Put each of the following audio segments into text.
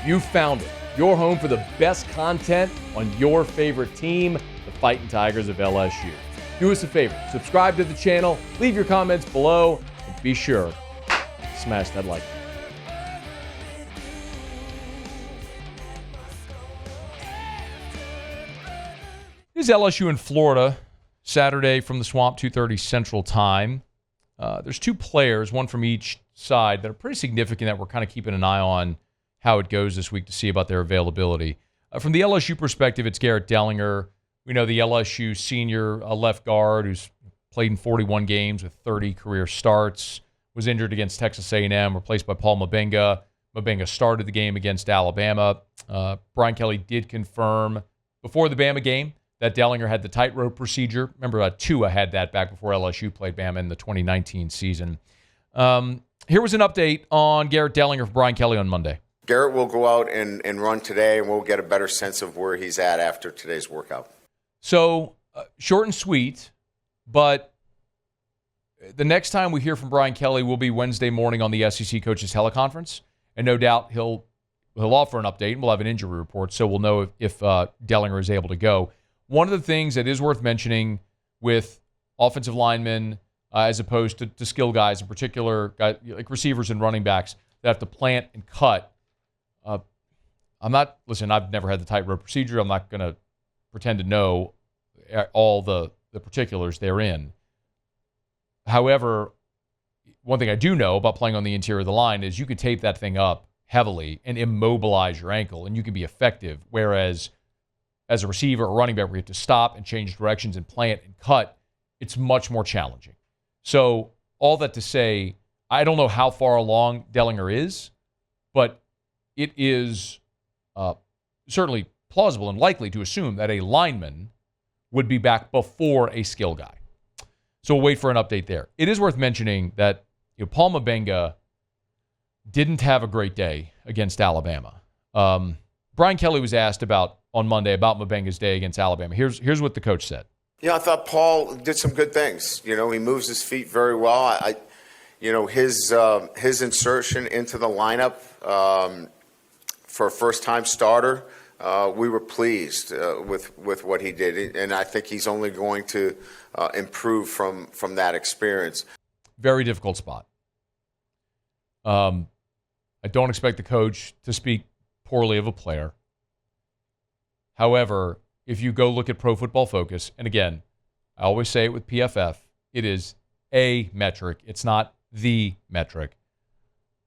You found it. Your home for the best content on your favorite team, the Fighting Tigers of LSU. Do us a favor, subscribe to the channel, leave your comments below, and be sure to smash that like button. This is LSU in Florida, Saturday from the Swamp, 2:30 Central Time. There's two players, one from each side, that are pretty significant that we're kind of keeping an eye on how it goes this week to see about their availability. From the LSU perspective, it's Garrett Dellinger. We know the LSU senior left guard who's played in 41 games with 30 career starts, was injured against Texas A&M, replaced by Paul Mabenga. Mabenga started the game against Alabama. Brian Kelly did confirm before the Bama game that Dellinger had the tightrope procedure. Remember, Tua had that back before LSU played Bama in the 2019 season. Here was an update on Garrett Dellinger for Brian Kelly on Monday. Garrett will go out and run today, and we'll get a better sense of where he's at after today's workout. So, short and sweet, but the next time we hear from Brian Kelly will be Wednesday morning on the SEC Coaches Teleconference, and no doubt he'll offer an update, and we'll have an injury report, so we'll know if Dellinger is able to go. One of the things that is worth mentioning with offensive linemen as opposed to skill guys, in particular, guys like receivers and running backs that have to plant and cut. I've never had the tightrope procedure. I'm not going to pretend to know all the particulars therein. However, one thing I do know about playing on the interior of the line is you can tape that thing up heavily and immobilize your ankle, and you can be effective. Whereas as a receiver or running back, where you have to stop and change directions and plant and cut, it's much more challenging. So all that to say, I don't know how far along Dellinger is, but it is certainly plausible and likely to assume that a lineman would be back before a skill guy. So we'll wait for an update there. It is worth mentioning that Paul Mabenga didn't have a great day against Alabama. Brian Kelly was asked on Monday about Mabenga's day against Alabama. Here's what the coach said. I thought Paul did some good things. He moves his feet very well. His insertion into the lineup for a first-time starter, we were pleased with what he did, and I think he's only going to improve from that experience. Very difficult spot. I don't expect the coach to speak poorly of a player. However, if you go look at Pro Football Focus, and again, I always say it with PFF, it is a metric. It's not the metric.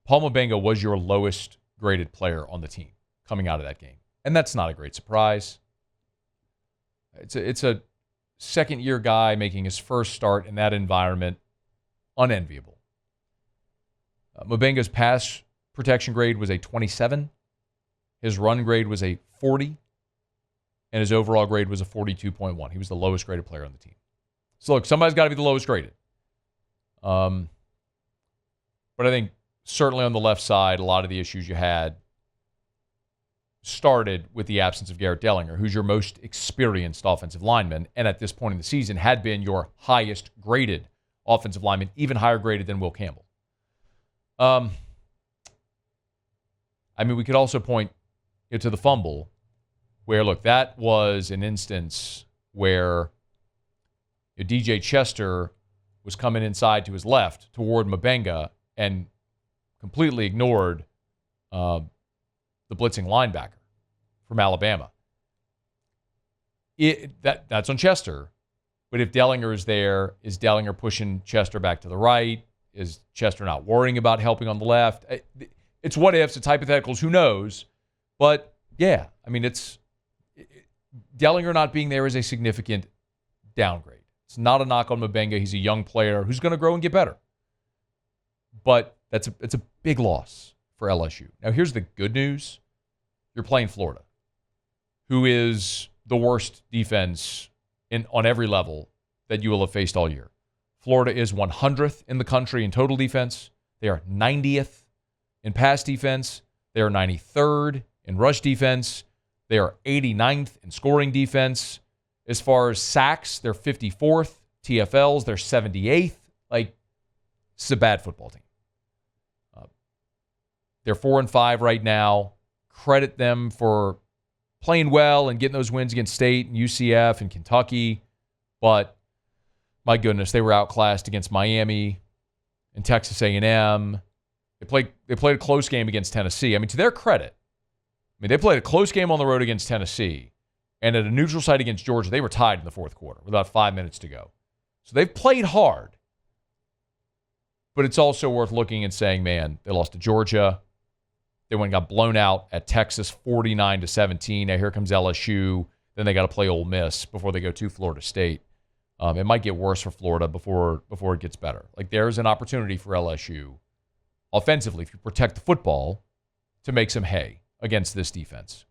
Paul Mabenga was your lowest graded player on the team coming out of that game. And that's not a great surprise. It's a second-year guy making his first start in that environment. Unenviable. Mabenga's pass protection grade was a 27. His run grade was a 40. And his overall grade was a 42.1. He was the lowest graded player on the team. So look, somebody's got to be the lowest graded. But I think certainly on the left side, a lot of the issues you had started with the absence of Garrett Dellinger, who's your most experienced offensive lineman, and at this point in the season had been your highest graded offensive lineman, even higher graded than Will Campbell. We could also point to the fumble where, look, that was an instance where DJ Chester was coming inside to his left toward Mabenga and completely ignored the blitzing linebacker from Alabama. That's on Chester. But if Dellinger is there, is Dellinger pushing Chester back to the right? Is Chester not worrying about helping on the left? It's what ifs, it's hypotheticals, who knows? But yeah, Dellinger not being there is a significant downgrade. It's not a knock on Mabenga. He's a young player who's going to grow and get better. But it's a big loss for LSU. Now, here's the good news. You're playing Florida, who is the worst defense on every level that you will have faced all year. Florida is 100th in the country in total defense. They are 90th in pass defense. They are 93rd in rush defense. They are 89th in scoring defense. As far as sacks, they're 54th. TFLs, they're 78th. It's a bad football team. They're 4-5 right now. credit them for playing well and getting those wins against State and UCF and Kentucky, but my goodness, they were outclassed against Miami and Texas A&M. They played a close game against Tennessee. I mean, to their credit, they played a close game on the road against Tennessee, and at a neutral site against Georgia, they were tied in the fourth quarter with about 5 minutes to go. So they've played hard, but it's also worth looking and saying, man, they lost to Georgia. They went and got blown out at Texas 49-17. Now here comes LSU. Then they got to play Ole Miss before they go to Florida State. It might get worse for Florida before it gets better. Like, there's an opportunity for LSU offensively, if you protect the football, to make some hay against this defense.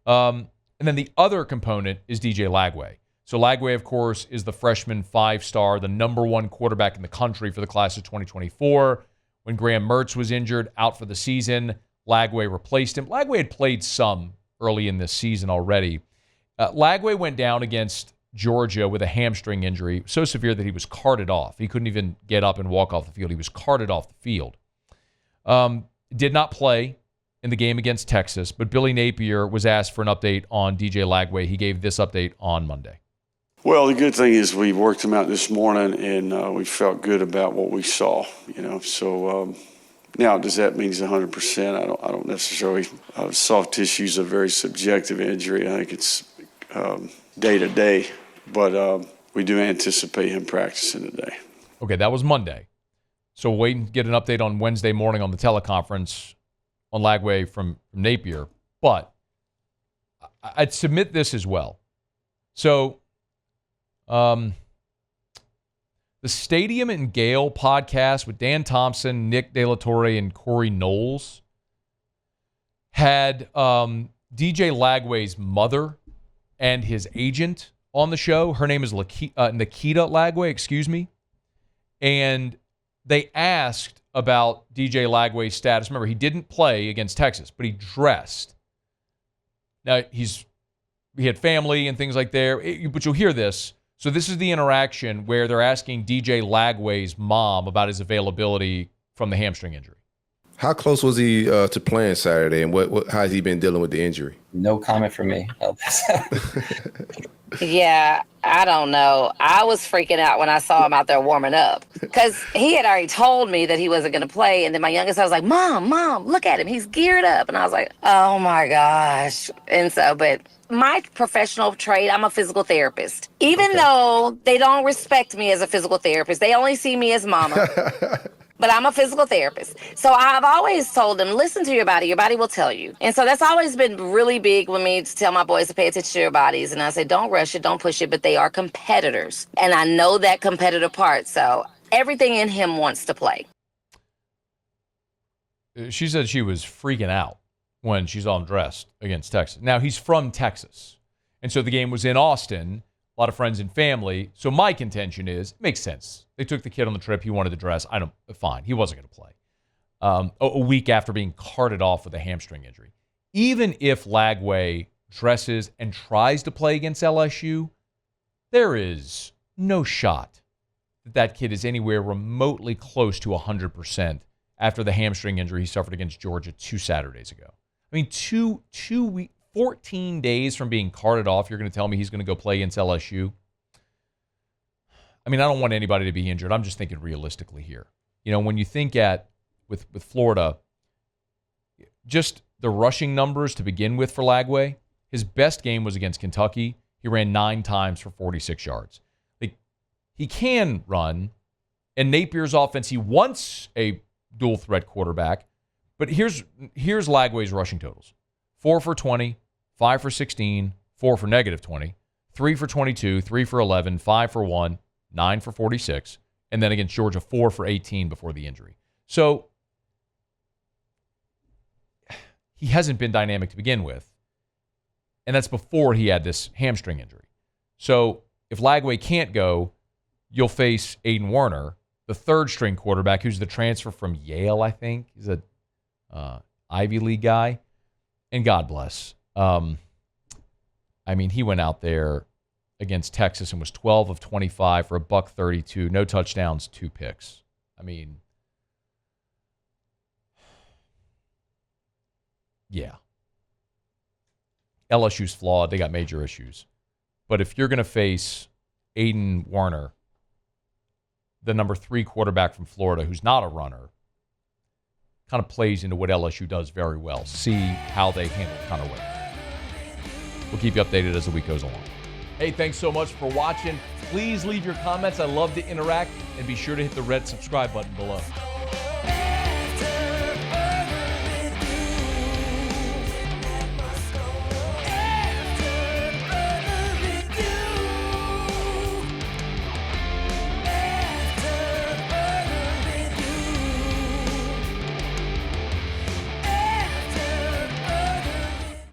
And then the other component is DJ Lagway. So Lagway, of course, is the freshman 5-star, the number 1 quarterback in the country for the class of 2024. When Graham Mertz was injured, out for the season, Lagway replaced him. Lagway had played some early in this season already. Lagway went down against Georgia with a hamstring injury, so severe that he was carted off. He couldn't even get up and walk off the field. He was carted off the field. Did not play in the game against Texas, but Billy Napier was asked for an update on DJ Lagway. He gave this update on Monday. Well, the good thing is we worked him out this morning, and we felt good about what we saw. So now does that mean he's 100%? I don't necessarily. Soft tissue is a very subjective injury. I think it's day to day, but we do anticipate him practicing today. Okay, that was Monday. So wait and get an update on Wednesday morning on the teleconference on Lagway from Napier. But I'd submit this as well. So the Stadium and Gale podcast with Dan Thompson, Nick De La Torre, and Corey Knowles had DJ Lagway's mother and his agent on the show. Her name is Nikita Lagway, and they asked about DJ Lagway's status. Remember, he didn't play against Texas, but he dressed. Now, he had family and things like that, but you'll hear this. So this is the interaction where they're asking DJ Lagway's mom about his availability from the hamstring injury. How close was he to playing Saturday, and how has he been dealing with the injury? No comment from me. Yeah, I don't know. I was freaking out when I saw him out there warming up because he had already told me that he wasn't going to play. And then my youngest, I was like, Mom, look at him. He's geared up. And I was like, oh, my gosh. And so, but my professional trade, I'm a physical therapist. Even though they don't respect me as a physical therapist, they only see me as mama. But I'm a physical therapist. So I've always told them, listen to your body will tell you. And so that's always been really big with me to tell my boys to pay attention to their bodies. And I say, don't rush it, don't push it, but they are competitors. And I know that competitive part. So everything in him wants to play. She said she was freaking out when she saw him dressed against Texas. Now, he's from Texas. And so the game was in Austin. A lot of friends and family. So my contention is, it makes sense. They took the kid on the trip. He wanted to dress. Fine. He wasn't going to play. A week after being carted off with a hamstring injury. Even if Lagway dresses and tries to play against LSU, there is no shot that kid is anywhere remotely close to 100% after the hamstring injury he suffered against Georgia 2 Saturdays ago. I mean, 14 days from being carted off, you're going to tell me he's going to go play against LSU? I mean, I don't want anybody to be injured. I'm just thinking realistically here. When you think with Florida, just the rushing numbers to begin with for Lagway, his best game was against Kentucky. He ran 9 times for 46 yards. Like, he can run, and Napier's offense, he wants a dual threat quarterback, but here's Lagway's rushing totals. 4 for 20, 5 for 16, 4 for -20, 3 for 22, 3 for 11, 5 for 1, 9 for 46, and then against Georgia, 4 for 18 before the injury. So he hasn't been dynamic to begin with, and that's before he had this hamstring injury. So if Lagway can't go, you'll face Aiden Werner, the third-string quarterback, who's the transfer from Yale, I think. He's a Ivy League guy. And God bless. He went out there against Texas and was 12 of 25 for $132, no touchdowns, 2 picks. Yeah. LSU's flawed. They got major issues. But if you're going to face Aiden Warner, the number 3 quarterback from Florida, who's not a runner, kind of plays into what LSU does very well. See how they handle Connor Webb. We'll keep you updated as the week goes along. Hey, thanks so much for watching. Please leave your comments. I love to interact. And be sure to hit the red subscribe button below.